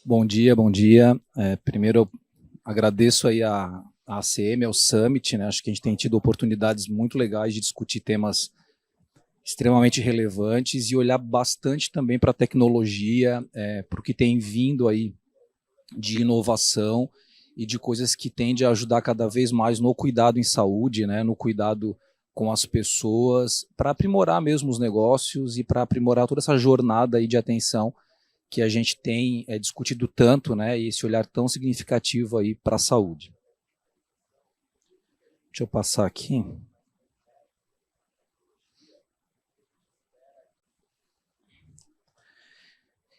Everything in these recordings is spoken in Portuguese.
Bom dia, bom dia. Primeiro, eu agradeço aí a ACM, ao Summit, né? Acho que a gente tem tido oportunidades muito legais de discutir temas extremamente relevantes e olhar bastante também para a tecnologia, para o que tem vindo aí de inovação e de coisas que tendem a ajudar cada vez mais no cuidado em saúde, né? No cuidado com as pessoas, para aprimorar mesmo os negócios e para aprimorar toda essa jornada aí de atenção que a gente tem discutido tanto, né, e esse olhar tão significativo aí para a saúde. Deixa eu passar aqui.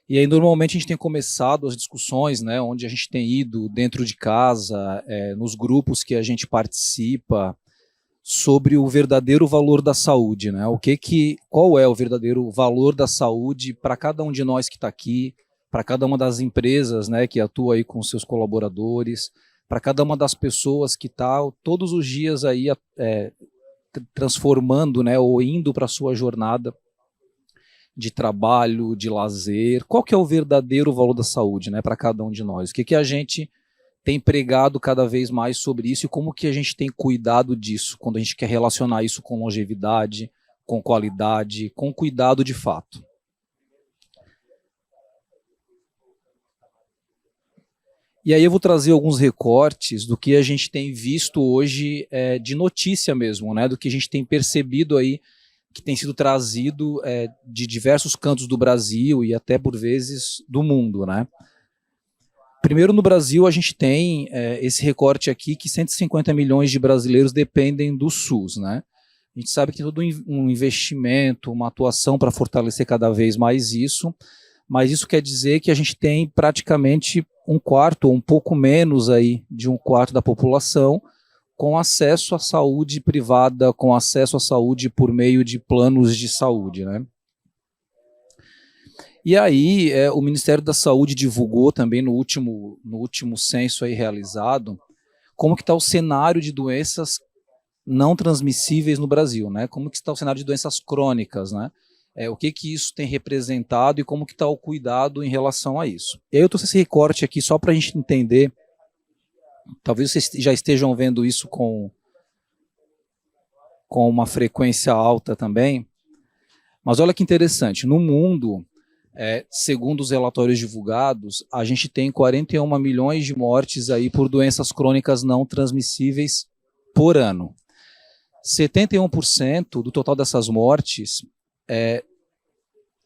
E aí, normalmente, a gente tem começado as discussões, né, onde a gente tem ido dentro de casa, nos grupos que a gente participa, sobre o verdadeiro valor da saúde, né? Qual é o verdadeiro valor da saúde para cada um de nós que está aqui, para cada uma das empresas, né, que atua aí com seus colaboradores, para cada uma das pessoas que está todos os dias aí transformando, né, ou indo para a sua jornada de trabalho, de lazer. Qual que é o verdadeiro valor da saúde, né, para cada um de nós? O que a gente tem pregado cada vez mais sobre isso e como que a gente tem cuidado disso quando a gente quer relacionar isso com longevidade, com qualidade, com cuidado de fato. E aí eu vou trazer alguns recortes do que a gente tem visto hoje de notícia mesmo, né? Do que a gente tem percebido aí que tem sido trazido de diversos cantos do Brasil e até por vezes do mundo, né? Primeiro, no Brasil, a gente tem esse recorte aqui que 150 milhões de brasileiros dependem do SUS, né? A gente sabe que tem todo um investimento, uma atuação para fortalecer cada vez mais isso, mas isso quer dizer que a gente tem praticamente um quarto, ou um pouco menos aí de um quarto da população, com acesso à saúde privada, com acesso à saúde por meio de planos de saúde, né? E aí, o Ministério da Saúde divulgou também no último censo aí realizado como que está o cenário de doenças não transmissíveis no Brasil, né? Como que está o cenário de doenças crônicas, né? O que isso tem representado e como que está o cuidado em relação a isso. E aí eu trouxe esse recorte aqui só para a gente entender, talvez vocês já estejam vendo isso com uma frequência alta também, mas olha que interessante, no mundo, segundo os relatórios divulgados, a gente tem 41 milhões de mortes aí por doenças crônicas não transmissíveis por ano. 71% do total dessas mortes,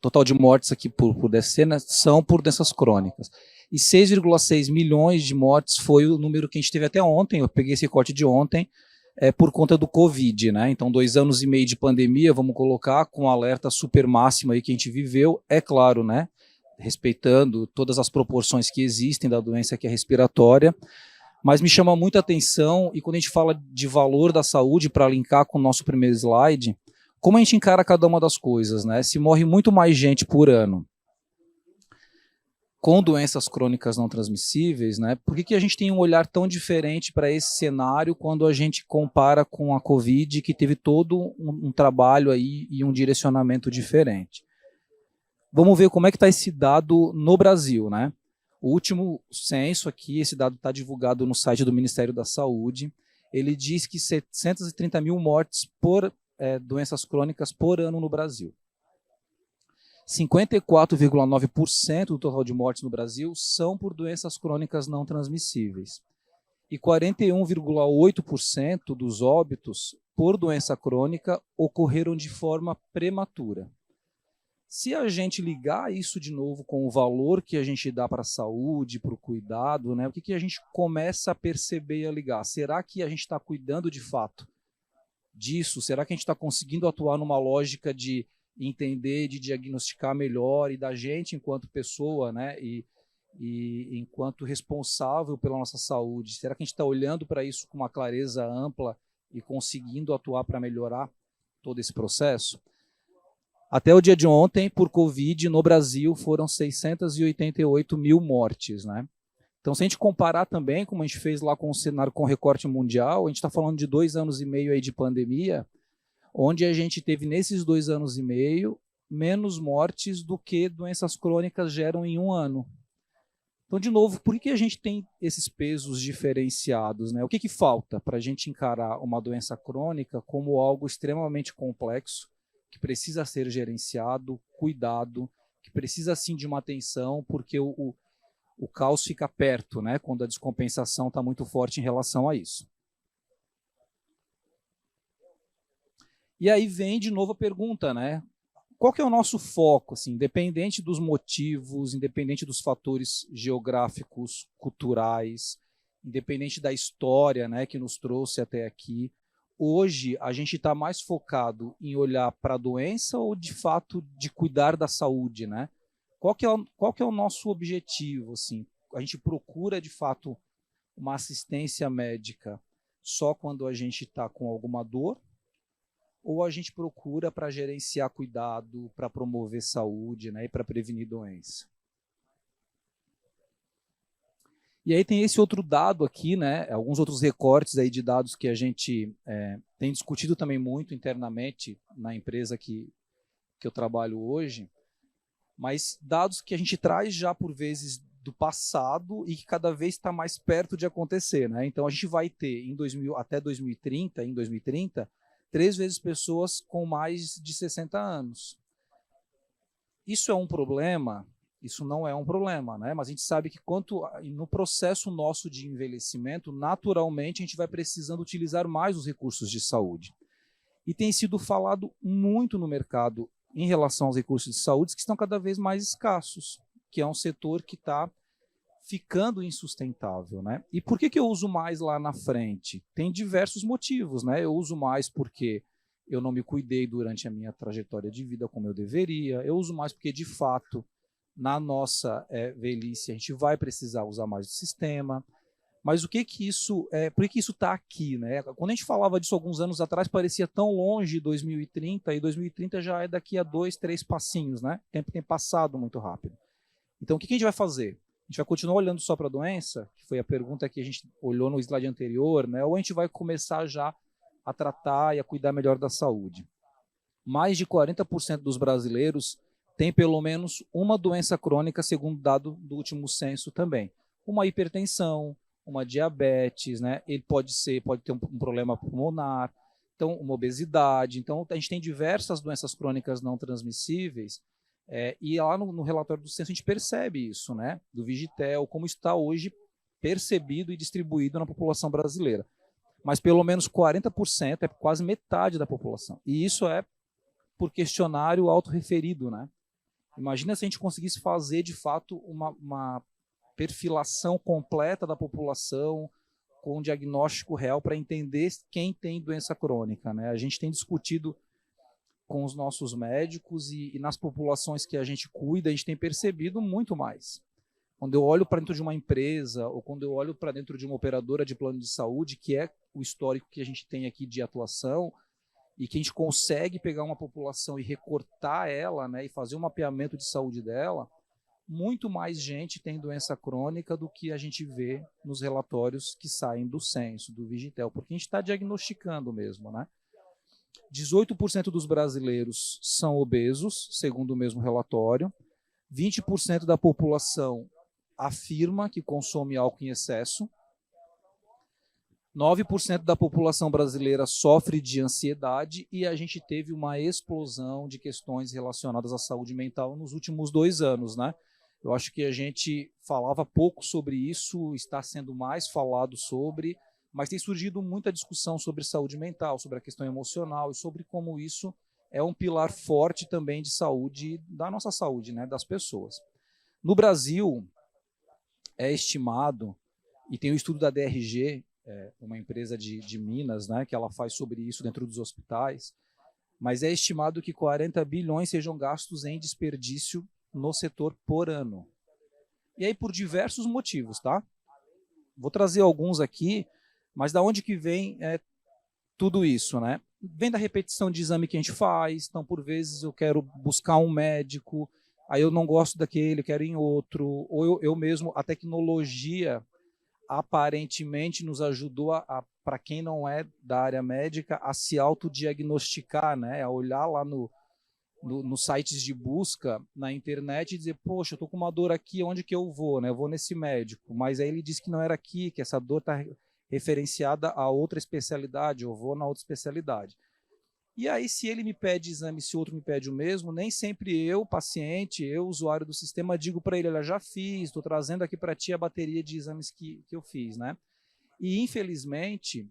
total de mortes aqui por decena, são por doenças crônicas. E 6,6 milhões de mortes foi o número que a gente teve até ontem, eu peguei esse corte de ontem, por conta do Covid, né? Então, 2 anos e meio de pandemia, vamos colocar, com alerta super máximo aí que a gente viveu, é claro, né? Respeitando todas as proporções que existem da doença que é respiratória, mas me chama muita atenção, e quando a gente fala de valor da saúde, para linkar com o nosso primeiro slide, como a gente encara cada uma das coisas, né? Se morre muito mais gente por ano com doenças crônicas não transmissíveis, né? Por que a gente tem um olhar tão diferente para esse cenário quando a gente compara com a Covid, que teve todo um trabalho aí e um direcionamento diferente? Vamos ver como é que está esse dado no Brasil, né? O último censo aqui, esse dado está divulgado no site do Ministério da Saúde, ele diz que 730 mil mortes por doenças crônicas por ano no Brasil. 54,9% do total de mortes no Brasil são por doenças crônicas não transmissíveis. E 41,8% dos óbitos por doença crônica ocorreram de forma prematura. Se a gente ligar isso de novo com o valor que a gente dá para a saúde, para o cuidado, né, o que a gente começa a perceber e a ligar? Será que a gente está cuidando de fato disso? Será que a gente está conseguindo atuar numa lógica de entender, de diagnosticar melhor e da gente enquanto pessoa, né, e enquanto responsável pela nossa saúde? Será que a gente está olhando para isso com uma clareza ampla e conseguindo atuar para melhorar todo esse processo? Até o dia de ontem, por Covid, no Brasil, foram 688 mil mortes, né? Então, se a gente comparar também, como a gente fez lá com o cenário com o recorte mundial, a gente está falando de 2 anos e meio aí de pandemia, onde a gente teve, nesses 2 anos e meio, menos mortes do que doenças crônicas geram em um ano. Então, de novo, por que a gente tem esses pesos diferenciados, né? O que falta para a gente encarar uma doença crônica como algo extremamente complexo, que precisa ser gerenciado, cuidado, que precisa sim de uma atenção, porque o caos fica perto, né? Quando a descompensação está muito forte em relação a isso. E aí vem de novo a pergunta, né? Qual que é o nosso foco, assim, independente dos motivos, independente dos fatores geográficos, culturais, independente da história, né, que nos trouxe até aqui, hoje a gente está mais focado em olhar para a doença ou, de fato, de cuidar da saúde, né? Qual que é o nosso objetivo, assim? A gente procura, de fato, uma assistência médica só quando a gente está com alguma dor, ou a gente procura para gerenciar cuidado, para promover saúde, né, e para prevenir doença. E aí tem esse outro dado aqui, né, alguns outros recortes aí de dados que a gente tem discutido também muito internamente na empresa que eu trabalho hoje, mas dados que a gente traz já por vezes do passado e que cada vez está mais perto de acontecer, né? Então a gente vai ter até 2030, 3 vezes pessoas com mais de 60 anos. Isso é um problema? Isso não é um problema, né? Mas a gente sabe que no processo nosso de envelhecimento, naturalmente a gente vai precisando utilizar mais os recursos de saúde. E tem sido falado muito no mercado em relação aos recursos de saúde que estão cada vez mais escassos, que é um setor que está ficando insustentável, né? E por que eu uso mais lá na frente? Tem diversos motivos, né? Eu uso mais porque eu não me cuidei durante a minha trajetória de vida como eu deveria. Eu uso mais porque, de fato, na nossa velhice, a gente vai precisar usar mais o sistema. Mas por que isso está aqui, né? Quando a gente falava disso alguns anos atrás, parecia tão longe 2030, e 2030 já é daqui a 2, 3 passinhos, né? O tempo tem passado muito rápido. Então, o que a gente vai fazer? A gente vai continuar olhando só para a doença, que foi a pergunta que a gente olhou no slide anterior, né? Ou a gente vai começar já a tratar e a cuidar melhor da saúde? Mais de 40% dos brasileiros têm pelo menos uma doença crônica, segundo dado do último censo também. Uma hipertensão, uma diabetes, né? Ele pode ter um problema pulmonar, então uma obesidade. Então a gente tem diversas doenças crônicas não transmissíveis. E lá no relatório do censo a gente percebe isso, né? Do Vigitel, como está hoje percebido e distribuído na população brasileira. Mas pelo menos 40%, é quase metade da população. E isso é por questionário autorreferido, né? Imagina se a gente conseguisse fazer, de fato, uma perfilação completa da população com um diagnóstico real para entender quem tem doença crônica, né? A gente tem discutido com os nossos médicos e nas populações que a gente cuida, a gente tem percebido muito mais. Quando eu olho para dentro de uma empresa ou quando eu olho para dentro de uma operadora de plano de saúde, que é o histórico que a gente tem aqui de atuação, e que a gente consegue pegar uma população e recortar ela, né, e fazer um mapeamento de saúde dela, muito mais gente tem doença crônica do que a gente vê nos relatórios que saem do censo, do Vigitel, porque a gente está diagnosticando mesmo, né? 18% dos brasileiros são obesos, segundo o mesmo relatório. 20% da população afirma que consome álcool em excesso. 9% da população brasileira sofre de ansiedade e a gente teve uma explosão de questões relacionadas à saúde mental nos últimos 2 anos, né? Eu acho que a gente falava pouco sobre isso, está sendo mais falado sobre, mas tem surgido muita discussão sobre saúde mental, sobre a questão emocional e sobre como isso é um pilar forte também de saúde, da nossa saúde, né, das pessoas. No Brasil, é estimado, e tem um estudo da DRG, uma empresa de Minas, né, que ela faz sobre isso dentro dos hospitais, mas é estimado que 40 bilhões sejam gastos em desperdício no setor por ano. E aí por diversos motivos, tá? Vou trazer alguns aqui, mas da onde que vem tudo isso, né? Vem da repetição de exame que a gente faz, então por vezes eu quero buscar um médico, aí eu não gosto daquele, quero ir em outro, ou eu mesmo, a tecnologia aparentemente nos ajudou para quem não é da área médica, a se autodiagnosticar, né? A olhar lá no nos sites de busca na internet e dizer, poxa, eu estou com uma dor aqui, onde que eu vou? Né? Eu vou nesse médico, mas aí ele disse que não era aqui, que essa dor está referenciada a outra especialidade, eu vou na outra especialidade. E aí, se ele me pede exame, se o outro me pede o mesmo, nem sempre eu, paciente, eu, usuário do sistema, digo para ele, olha, já fiz, estou trazendo aqui para ti a bateria de exames que eu fiz. Né? E, infelizmente,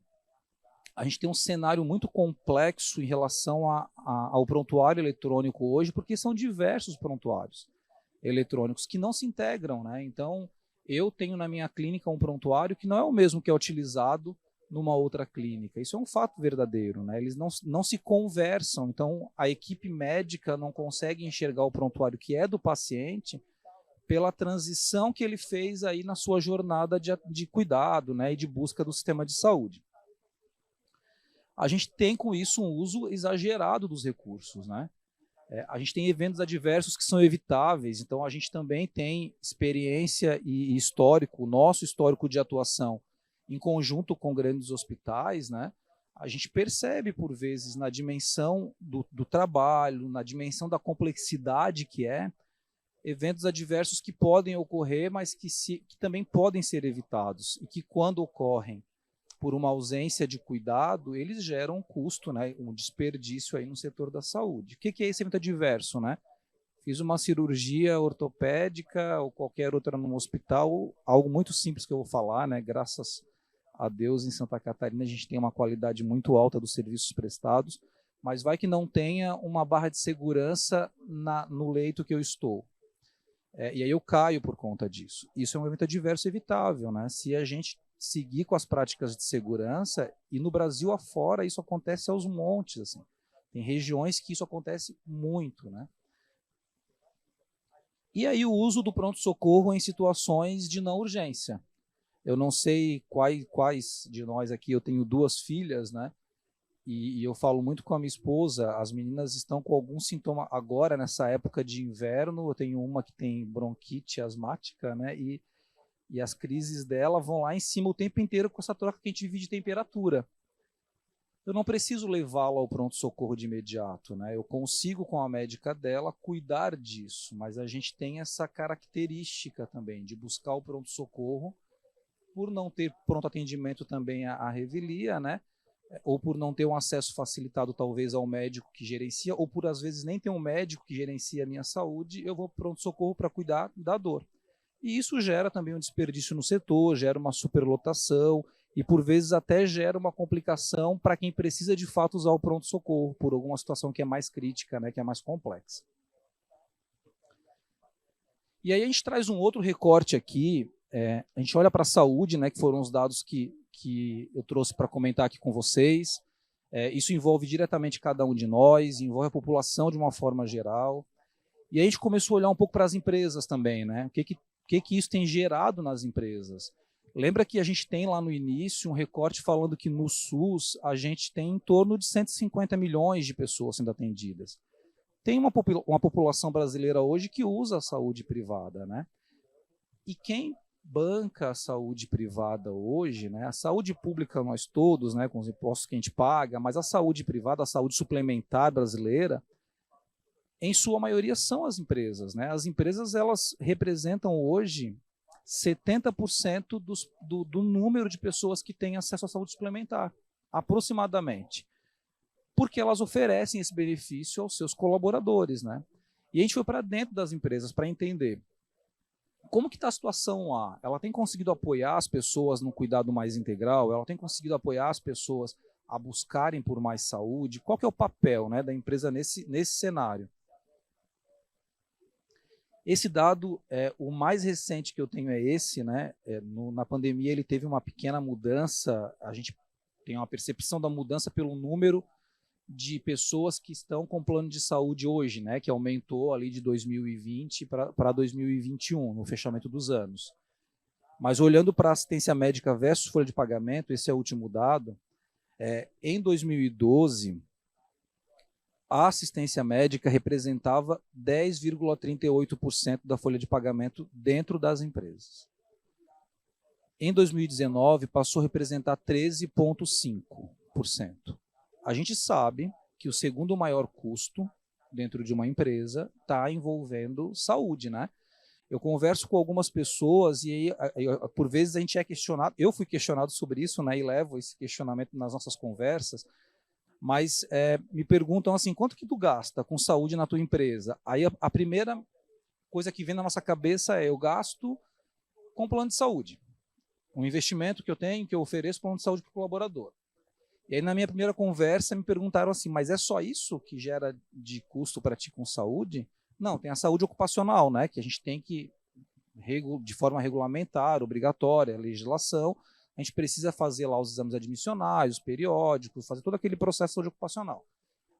a gente tem um cenário muito complexo em relação ao prontuário eletrônico hoje, porque são diversos prontuários eletrônicos que não se integram. Né? Então, eu tenho na minha clínica um prontuário que não é o mesmo que é utilizado numa outra clínica. Isso é um fato verdadeiro. Né? Eles não se conversam, então a equipe médica não consegue enxergar o prontuário que é do paciente pela transição que ele fez aí na sua jornada de cuidado, né, e de busca do sistema de saúde. A gente tem com isso um uso exagerado dos recursos. Né? A gente tem eventos adversos que são evitáveis, então a gente também tem experiência e histórico, nosso histórico de atuação em conjunto com grandes hospitais, né? A gente percebe, por vezes, na dimensão do trabalho, na dimensão da complexidade que é, eventos adversos que podem ocorrer, mas que também podem ser evitados, e que, quando ocorrem por uma ausência de cuidado, eles geram um custo, né? Um desperdício aí no setor da saúde. O que é esse evento adverso? Né? Fiz uma cirurgia ortopédica ou qualquer outra no hospital, algo muito simples que eu vou falar, né? Graças a Deus, em Santa Catarina, a gente tem uma qualidade muito alta dos serviços prestados, mas vai que não tenha uma barra de segurança no leito que eu estou. E aí eu caio por conta disso. Isso é um evento adverso evitável. Né? Se a gente seguir com as práticas de segurança, e no Brasil afora isso acontece aos montes. Assim. Tem regiões que isso acontece muito. Né? E aí o uso do pronto-socorro em situações de não urgência. Eu não sei quais de nós aqui, eu tenho 2 filhas, né? E eu falo muito com a minha esposa, as meninas estão com algum sintoma agora, nessa época de inverno, eu tenho uma que tem bronquite asmática, né? E as crises dela vão lá em cima o tempo inteiro com essa troca que a gente vive de temperatura. Eu não preciso levá-la ao pronto-socorro de imediato, né? Eu consigo, com a médica dela, cuidar disso, mas a gente tem essa característica também de buscar o pronto-socorro por não ter pronto atendimento também à revelia, né? Ou por não ter um acesso facilitado talvez ao médico que gerencia, ou por às vezes nem ter um médico que gerencia a minha saúde, eu vou para o pronto-socorro para cuidar da dor. E isso gera também um desperdício no setor, gera uma superlotação e por vezes até gera uma complicação para quem precisa de fato usar o pronto-socorro, por alguma situação que é mais crítica, né, que é mais complexa. E aí a gente traz um outro recorte aqui. A gente olha para a saúde, né, que foram os dados que eu trouxe para comentar aqui com vocês. Isso envolve diretamente cada um de nós, envolve a população de uma forma geral. E a gente começou a olhar um pouco para as empresas também, né? O que isso tem gerado nas empresas? Lembra que a gente tem lá no início um recorte falando que no SUS a gente tem em torno de 150 milhões de pessoas sendo atendidas. Tem uma população brasileira hoje que usa a saúde privada, né? E quem banca a saúde privada hoje, né? A saúde pública nós todos, né, com os impostos que a gente paga, mas a saúde privada, a saúde suplementar brasileira, em sua maioria são as empresas, né? As empresas, elas representam hoje 70% do número de pessoas que têm acesso à saúde suplementar, aproximadamente, porque elas oferecem esse benefício aos seus colaboradores, né? E a gente foi para dentro das empresas para entender como que está a situação lá? Ela tem conseguido apoiar as pessoas no cuidado mais integral? Ela tem conseguido apoiar as pessoas a buscarem por mais saúde? Qual que é o papel, né, da empresa nesse cenário? Esse dado, o mais recente que eu tenho é esse, né? Na pandemia ele teve uma pequena mudança, a gente tem uma percepção da mudança pelo número de pessoas que estão com plano de saúde hoje, né, que aumentou ali de 2020 para 2021, no fechamento dos anos. Mas olhando para a assistência médica versus folha de pagamento, esse é o último dado, em 2012, a assistência médica representava 10,38% da folha de pagamento dentro das empresas. Em 2019, passou a representar 13,5%. A gente sabe que o segundo maior custo dentro de uma empresa está envolvendo saúde, né? Eu converso com algumas pessoas e aí, por vezes a gente é questionado, eu fui questionado sobre isso, né, e levo esse questionamento nas nossas conversas, mas me perguntam assim, quanto que tu gasta com saúde na tua empresa? Aí a primeira coisa que vem na nossa cabeça é, eu gasto com plano de saúde. Um investimento que eu tenho, que eu ofereço plano de saúde para o colaborador. E aí na minha primeira conversa me perguntaram assim, mas é só isso que gera de custo para ti com saúde? Não, tem a saúde ocupacional, né, que a gente tem que, de forma regulamentar, obrigatória, legislação, a gente precisa fazer lá os exames admissionais, os periódicos, fazer todo aquele processo de saúde ocupacional.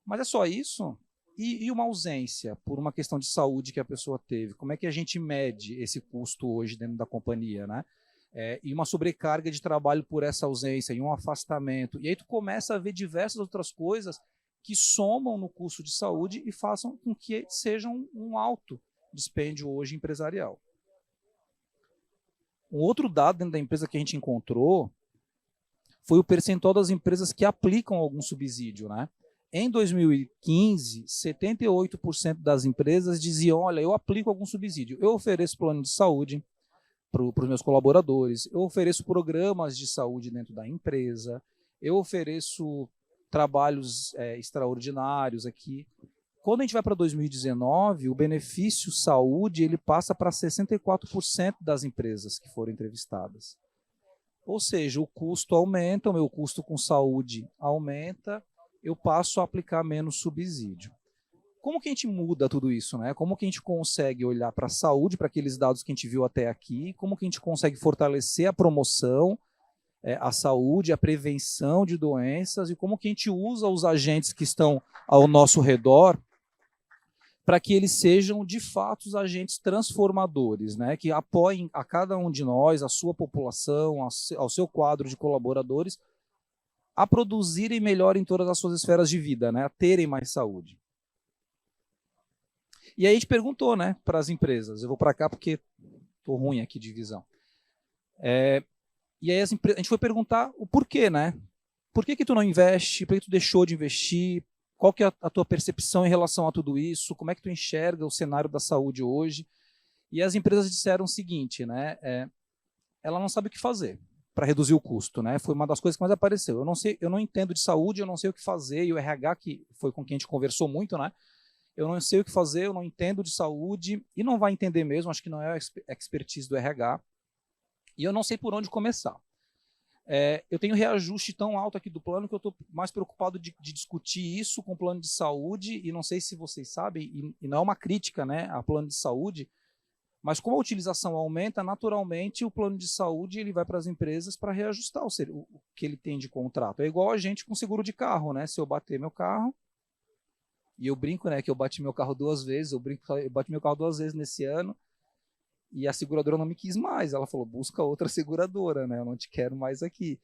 Mas é só isso? E uma ausência por uma questão de saúde que a pessoa teve? Como é que a gente mede esse custo hoje dentro da companhia, né? E uma sobrecarga de trabalho por essa ausência, e um afastamento. E aí tu começa a ver diversas outras coisas que somam no custo de saúde e façam com que seja um alto dispêndio hoje empresarial. Um outro dado dentro da empresa que a gente encontrou foi o percentual das empresas que aplicam algum subsídio, né? Em 2015, 78% das empresas diziam, olha, eu aplico algum subsídio, eu ofereço plano de saúde para os meus colaboradores, eu ofereço programas de saúde dentro da empresa, eu ofereço trabalhos extraordinários aqui. Quando a gente vai para 2019, o benefício saúde ele passa para 64% das empresas que foram entrevistadas. Ou seja, o custo aumenta, o meu custo com saúde aumenta, eu passo a aplicar menos subsídio. Como que a gente muda tudo isso, né? Como que a gente consegue olhar para a saúde, para aqueles dados que a gente viu até aqui, como que a gente consegue fortalecer a promoção, a saúde, a prevenção de doenças e como que a gente usa os agentes que estão ao nosso redor para que eles sejam, de fato, os agentes transformadores, né? Que apoiem a cada um de nós, a sua população, ao seu quadro de colaboradores, a produzirem melhor em todas as suas esferas de vida, né? A terem mais saúde. E aí a gente perguntou, né, para as empresas. Eu vou para cá porque estou ruim aqui de visão. E aí a gente foi perguntar o porquê, né? Por que tu não investe? Por que tu deixou de investir? Qual que é a tua percepção em relação a tudo isso? Como é que tu enxerga o cenário da saúde hoje? E as empresas disseram o seguinte, né? Ela não sabe o que fazer para reduzir o custo, né? Foi uma das coisas que mais apareceu. Eu não sei, eu não entendo de saúde, eu não sei o que fazer. E o RH, que foi com quem a gente conversou muito, né? Eu não sei o que fazer, eu não entendo de saúde e não vai entender mesmo. Acho que não é a expertise do RH. E eu não sei por onde começar. Eu tenho reajuste tão alto aqui do plano que eu estou mais preocupado de discutir isso com o plano de saúde, e não sei se vocês sabem, e não é uma crítica, né, a plano de saúde, mas como a utilização aumenta, naturalmente o plano de saúde ele vai para as empresas para reajustar o que ele tem de contrato. É igual a gente com seguro de carro, né? Se eu bater meu carro, e eu brinco, né, que eu bati meu carro 2 vezes, eu bati meu carro 2 vezes nesse ano, e a seguradora não me quis mais. Ela falou, busca outra seguradora, né? Eu não te quero mais aqui.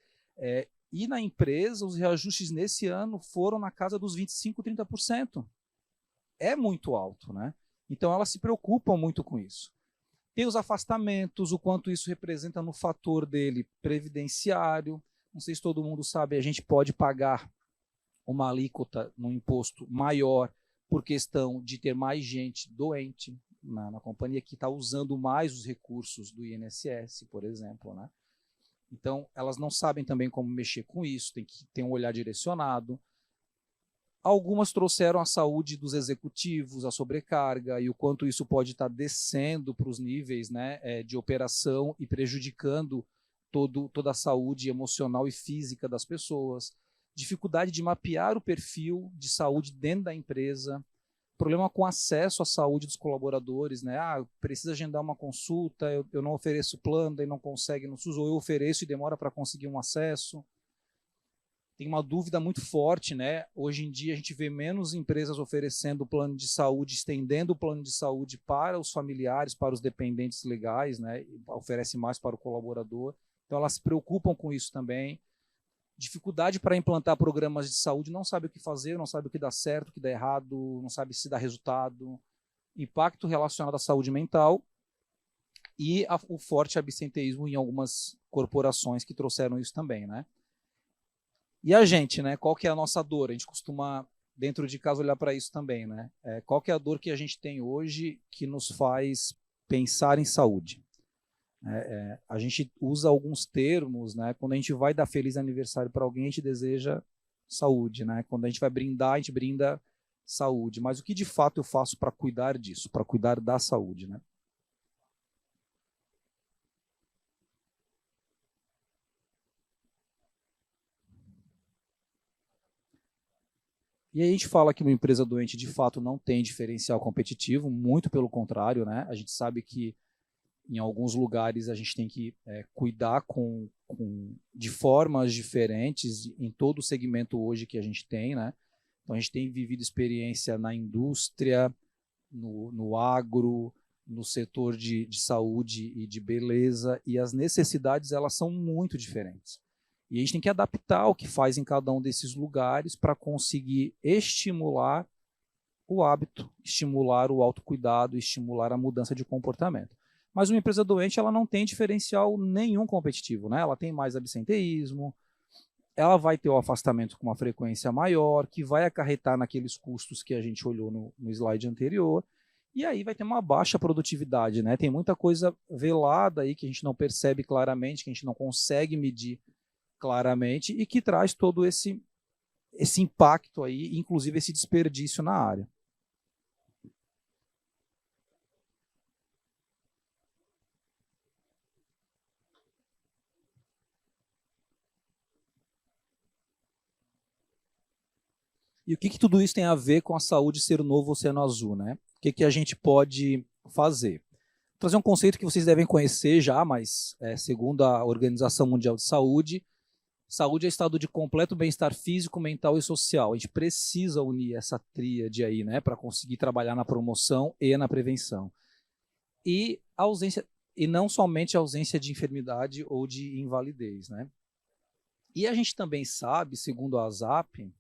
E na empresa, os reajustes nesse ano foram na casa dos 25%, 30%. É muito alto, né? Então, elas se preocupam muito com isso. Tem os afastamentos, o quanto isso representa no fator dele previdenciário. Não sei se todo mundo sabe, a gente pode pagar uma alíquota no imposto maior por questão de ter mais gente doente na companhia que está usando mais os recursos do INSS, por exemplo, né? Então, elas não sabem também como mexer com isso, tem que ter um olhar direcionado. Algumas trouxeram a saúde dos executivos, a sobrecarga e o quanto isso pode estar descendo para os níveis, né, de operação e prejudicando toda a saúde emocional e física das pessoas. Dificuldade de mapear o perfil de saúde dentro da empresa, problema com acesso à saúde dos colaboradores, né? Precisa agendar uma consulta, eu não ofereço plano, daí não consegue no SUS, ou eu ofereço e demora para conseguir um acesso. Tem uma dúvida muito forte, né? Hoje em dia a gente vê menos empresas oferecendo plano de saúde, estendendo o plano de saúde para os familiares, para os dependentes legais, né? Oferece mais para o colaborador. Então elas se preocupam com isso também. Dificuldade para implantar programas de saúde, não sabe o que fazer, não sabe o que dá certo, o que dá errado, não sabe se dá resultado. Impacto relacionado à saúde mental e o forte absenteísmo em algumas corporações que trouxeram isso também, né? E a gente, né? Qual que é a nossa dor? A gente costuma dentro de casa olhar para isso também, né? Qual que é a dor que a gente tem hoje que nos faz pensar em saúde? A gente usa alguns termos, né? Quando a gente vai dar feliz aniversário para alguém, a gente deseja saúde, né? Quando a gente vai brindar, a gente brinda saúde. Mas o que de fato eu faço para cuidar disso, para cuidar da saúde, né? E aí a gente fala que uma empresa doente de fato não tem diferencial competitivo, muito pelo contrário, né? A gente sabe que em alguns lugares a gente tem que cuidar de formas diferentes em todo o segmento hoje que a gente tem, né? Então a gente tem vivido experiência na indústria, no agro, no setor de saúde e de beleza, e as necessidades elas são muito diferentes. E a gente tem que adaptar o que faz em cada um desses lugares para conseguir estimular o hábito, estimular o autocuidado, estimular a mudança de comportamento. Mas uma empresa doente ela não tem diferencial nenhum competitivo, né? Ela tem mais absenteísmo, ela vai ter o afastamento com uma frequência maior, que vai acarretar naqueles custos que a gente olhou no slide anterior, e aí vai ter uma baixa produtividade, né? Tem muita coisa velada aí que a gente não percebe claramente, que a gente não consegue medir claramente e que traz todo esse impacto aí, inclusive esse desperdício na área. E o que tudo isso tem a ver com a saúde ser o novo oceano azul, né? O que a gente pode fazer? Vou trazer um conceito que vocês devem conhecer já, mas segundo a Organização Mundial de Saúde, saúde é estado de completo bem-estar físico, mental e social. A gente precisa unir essa tríade aí, né, para conseguir trabalhar na promoção e na prevenção. E a ausência, e não somente a ausência de enfermidade ou de invalidez, né? E a gente também sabe, segundo a ASAP,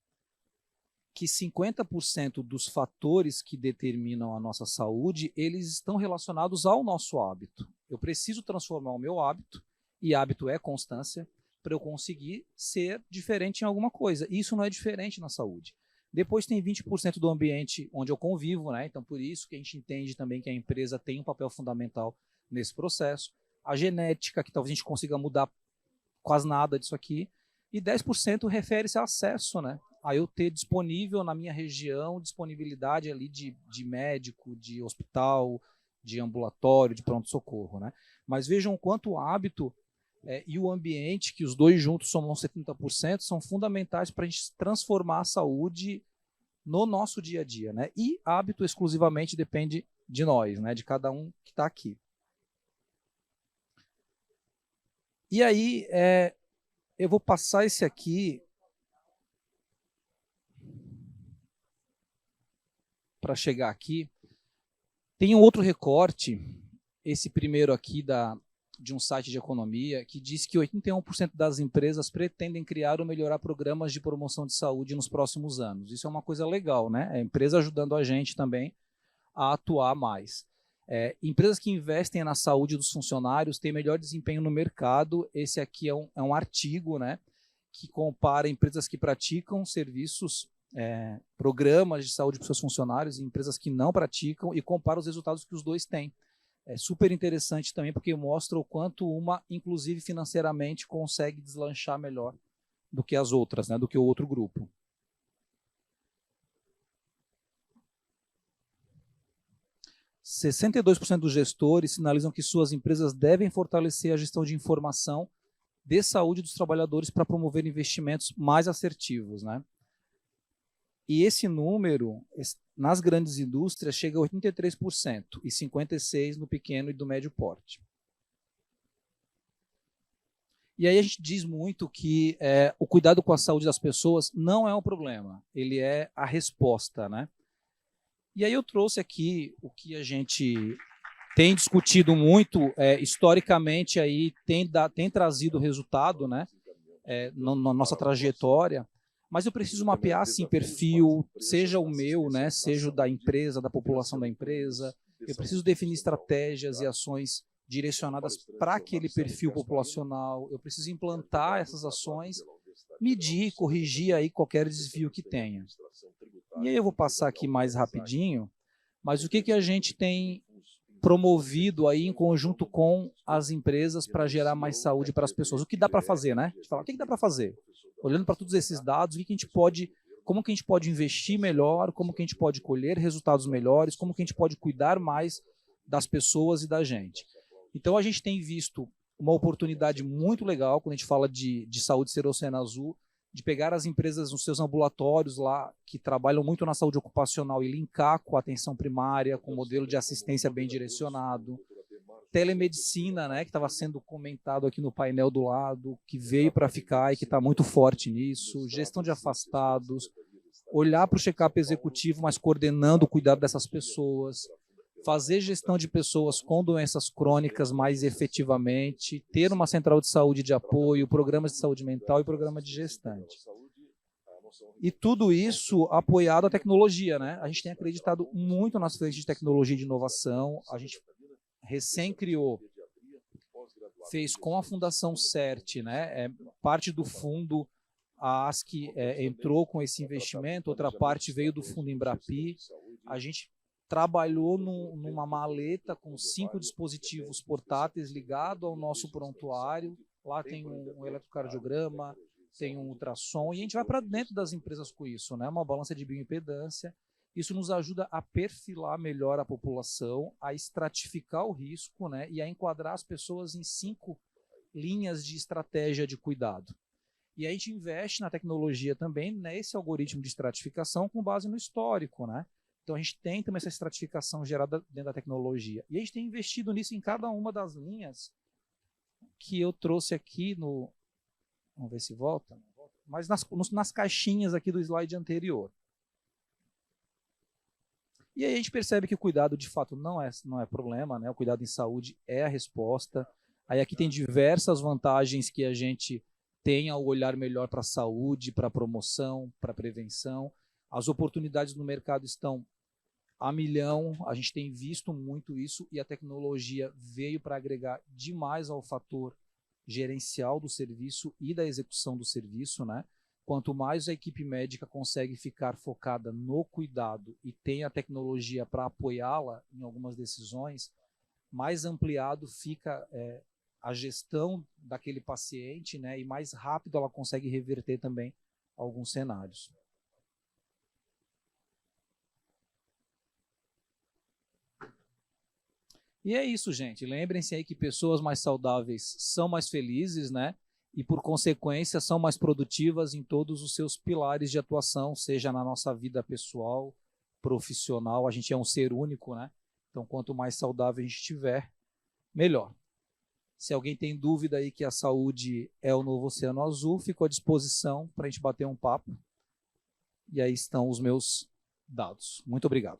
que 50% dos fatores que determinam a nossa saúde, eles estão relacionados ao nosso hábito. Eu preciso transformar o meu hábito, e hábito é constância, para eu conseguir ser diferente em alguma coisa. E isso não é diferente na saúde. Depois tem 20% do ambiente onde eu convivo, né? Então por isso que a gente entende também que a empresa tem um papel fundamental nesse processo. A genética, que talvez a gente consiga mudar quase nada disso aqui. E 10% refere-se a acesso, né? A eu ter disponível na minha região, disponibilidade ali de médico, de hospital, de ambulatório, de pronto-socorro, né? Mas vejam quanto o hábito e o ambiente, que os dois juntos somam 70%, são fundamentais para a gente transformar a saúde no nosso dia a dia, né? E hábito exclusivamente depende de nós, né? De cada um que está aqui. E aí, eu vou passar esse aqui para chegar aqui. Tem um outro recorte, esse primeiro aqui de um site de economia, que diz que 81% das empresas pretendem criar ou melhorar programas de promoção de saúde nos próximos anos. Isso é uma coisa legal, né? É a empresa ajudando a gente também a atuar mais. Empresas que investem na saúde dos funcionários têm melhor desempenho no mercado. Esse aqui é um artigo, né, que compara empresas que praticam serviços, programas de saúde para os seus funcionários e empresas que não praticam e compara os resultados que os dois têm. É super interessante também porque mostra o quanto uma, inclusive financeiramente, consegue deslanchar melhor do que as outras, né, do que o outro grupo. 62% dos gestores sinalizam que suas empresas devem fortalecer a gestão de informação de saúde dos trabalhadores para promover investimentos mais assertivos, né? E esse número, nas grandes indústrias, chega a 83% e 56% no pequeno e do médio porte. E aí a gente diz muito que o cuidado com a saúde das pessoas não é um problema, ele é a resposta, né? E aí eu trouxe aqui o que a gente tem discutido muito, historicamente, aí tem trazido resultado, né, na nossa trajetória, mas eu preciso mapear, assim, perfil, seja o meu, né, seja o da empresa, da população da empresa, eu preciso definir estratégias e ações direcionadas para aquele perfil populacional, eu preciso implantar essas ações, medir, corrigir aí qualquer desvio que tenha. E aí eu vou passar aqui mais rapidinho, mas o que a gente tem promovido aí em conjunto com as empresas para gerar mais saúde para as pessoas? O que dá para fazer, né? A gente fala, o que dá para fazer? Olhando para todos esses dados, o que a gente pode, como que a gente pode investir melhor, como que a gente pode colher resultados melhores, como que a gente pode cuidar mais das pessoas e da gente. Então a gente tem visto uma oportunidade muito legal quando a gente fala de saúde ser Oceano Azul, de pegar as empresas nos seus ambulatórios lá, que trabalham muito na saúde ocupacional, e linkar com a atenção primária, com o modelo de assistência bem direcionado. Telemedicina, né, que estava sendo comentado aqui no painel do lado, que veio para ficar e que está muito forte nisso. Gestão de afastados, olhar para o check-up executivo, mas coordenando o cuidado dessas pessoas. Fazer gestão de pessoas com doenças crônicas mais efetivamente, ter uma central de saúde de apoio, programas de saúde mental e programa de gestante. E tudo isso apoiado à tecnologia, né? A gente tem acreditado muito nas frentes de tecnologia e de inovação. A gente recém criou, fez com a Fundação CERT, né? Parte do fundo, a ASC entrou com esse investimento, outra parte veio do fundo Embrapi. A gente trabalhou numa maleta com 5 dispositivos portáteis ligados ao nosso prontuário. Lá tem um eletrocardiograma, tem um ultrassom, e a gente vai para dentro das empresas com isso, né? Uma balança de bioimpedância. Isso nos ajuda a perfilar melhor a população, a estratificar o risco, né? E a enquadrar as pessoas em 5 linhas de estratégia de cuidado. E a gente investe na tecnologia também, nesse algoritmo de estratificação com base no histórico, né? Então, a gente tem também essa estratificação gerada dentro da tecnologia. E a gente tem investido nisso em cada uma das linhas que eu trouxe aqui no... Vamos ver se volta. Mas nas caixinhas aqui do slide anterior. E aí a gente percebe que o cuidado, de fato, não é problema, né? O cuidado em saúde é a resposta. Aí aqui tem diversas vantagens que a gente tem ao olhar melhor para a saúde, para a promoção, para a prevenção. As oportunidades no mercado estão a milhão, a gente tem visto muito isso, e a tecnologia veio para agregar demais ao fator gerencial do serviço e da execução do serviço, né? Quanto mais a equipe médica consegue ficar focada no cuidado e tem a tecnologia para apoiá-la em algumas decisões, mais ampliado fica a gestão daquele paciente, né? E mais rápido ela consegue reverter também alguns cenários. E é isso, gente. Lembrem-se aí que pessoas mais saudáveis são mais felizes, né? E, por consequência, são mais produtivas em todos os seus pilares de atuação, seja na nossa vida pessoal, profissional. A gente é um ser único, né? Então, quanto mais saudável a gente estiver, melhor. Se alguém tem dúvida aí que a saúde é o novo Oceano Azul, fico à disposição para a gente bater um papo. E aí estão os meus dados. Muito obrigado.